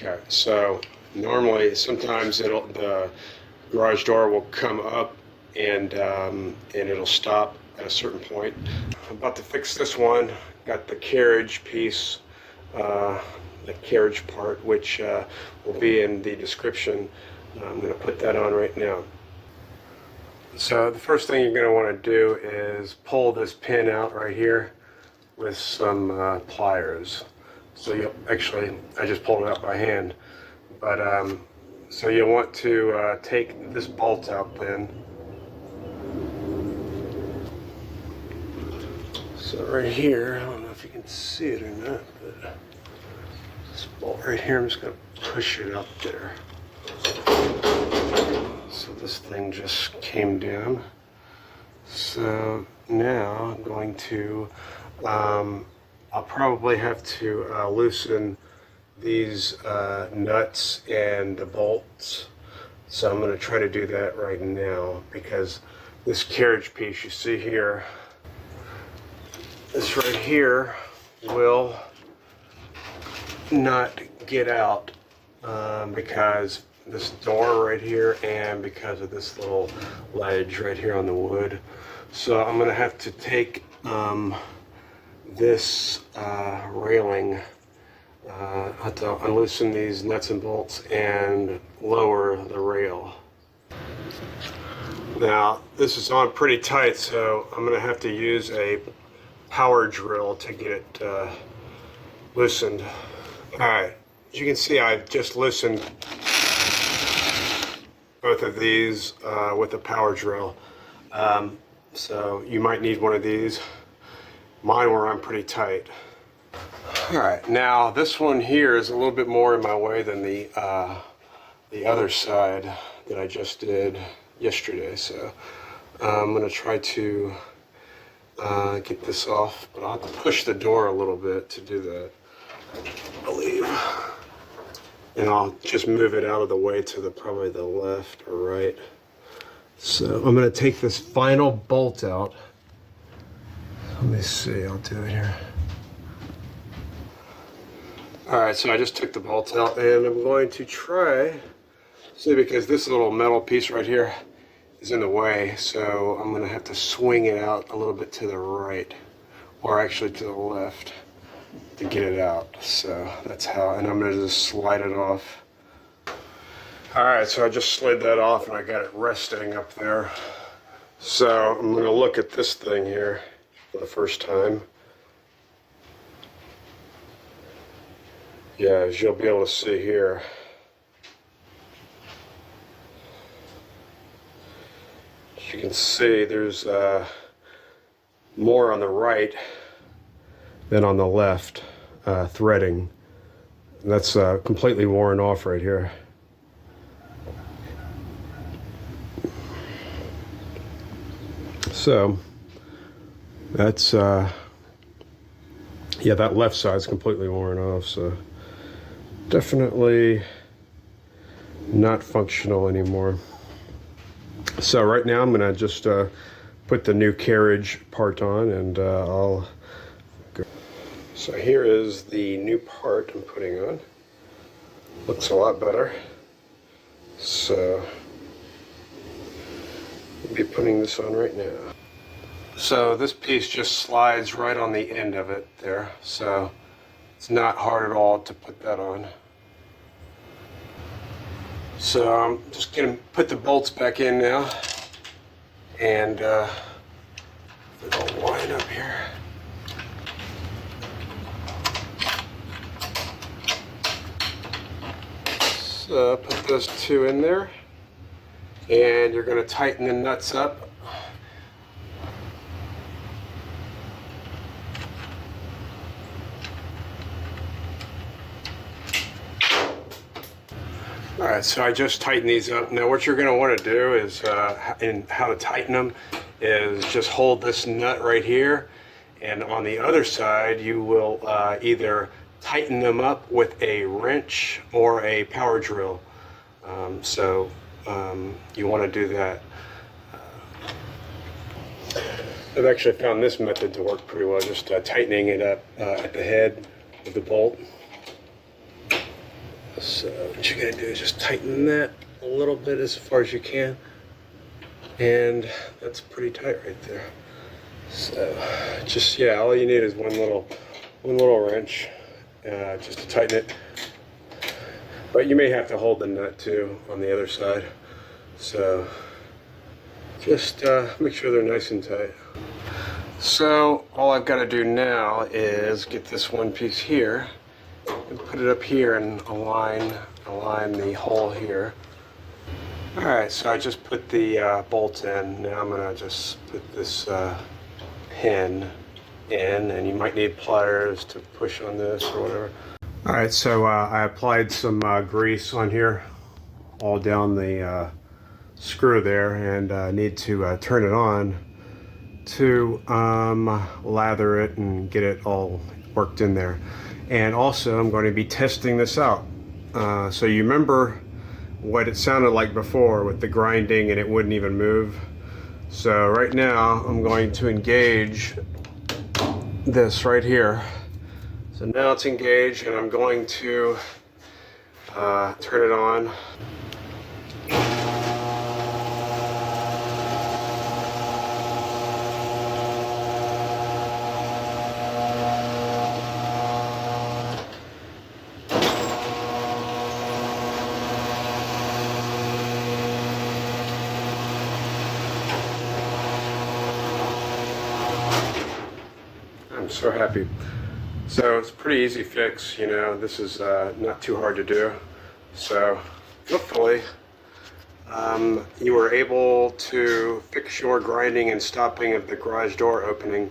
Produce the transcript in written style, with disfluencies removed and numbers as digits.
Okay, so normally, sometimes the garage door will come up and it'll stop at a certain point. I'm about to fix this one. Got the carriage piece, the carriage part, which will be in the description. I'm going to put that on right now. So the first thing you're going to want to do is pull this pin out right here with some pliers. So you'll actually, I just pulled it out by hand, but so you'll want to take this bolt out then. So right here, I don't know if you can see it or not, but this bolt right here, I'm just going to push it out there. So this thing just came down. So now I'm going to, I'll probably have to loosen these nuts and the bolts. So I'm going to try to do that right now, because this carriage piece you see here, this right here will not get out because this door right here and because of this little ledge right here on the wood. So I'm going to have to take this railing, I have to unloosen these nuts and bolts and lower the rail. Now this is on pretty tight, so I'm going to have to use a power drill to get it loosened. Alright, as you can see, I've just loosened both of these with a power drill. So you might need one of these. Mine were on pretty tight. Alright, now this one here is a little bit more in my way than the other side that I just did yesterday. So I'm going to try to get this off, but I'll have to push the door a little bit to do that, I believe. And I'll just move it out of the way to probably the left or right. So I'm going to take this final bolt out. Let me see, I'll do it here. Alright, so I just took the bolt out and I'm going to try, see, because this little metal piece right here is in the way, so I'm going to have to swing it out a little bit to the right, or actually to the left, to get it out. So that's how, and I'm going to just slide it off. Alright, so I just slid that off and I got it resting up there. So I'm going to look at this thing here for the first time. Yeah, as you'll be able to see here, as you can see, there's more on the right than on the left threading. And that's completely worn off right here. So that's yeah, that left side's completely worn off, so definitely not functional anymore. So right now I'm gonna just put the new carriage part on, and I'll go. So here is the new part I'm putting on. Looks a lot better. So I'll be putting this on right now. So this piece just slides right on the end of it there, so it's not hard at all to put that on. So I'm just going to put the bolts back in now, and it'll line up here. So put those two in there, and you're going to tighten the nuts up. Alright, so I just tightened these up. Now what you're going to want to do is, and how to tighten them, is just hold this nut right here, and on the other side you will either tighten them up with a wrench or a power drill. You want to do that. I've actually found this method to work pretty well, just tightening it up at the head of the bolt. So what you're gonna do is just tighten that a little bit as far as you can, and that's pretty tight right there. So just, yeah, all you need is one little wrench just to tighten it. But you may have to hold the nut too on the other side. So just make sure they're nice and tight. So all I've got to do now is get this one piece here and put it up here and align the hole here. Alright, so I just put the bolt in. Now I'm going to just put this pin in, and you might need pliers to push on this or whatever. Alright, so I applied some grease on here all down the screw there, and I need to turn it on to lather it and get it all worked in there. And also I'm going to be testing this out. So you remember what it sounded like before with the grinding and it wouldn't even move. So right now I'm going to engage this right here. So now it's engaged, and I'm going to turn it on. I'm so happy. So it's a pretty easy fix, you know. This is not too hard to do. So hopefully you were able to fix your grinding and stopping of the garage door opening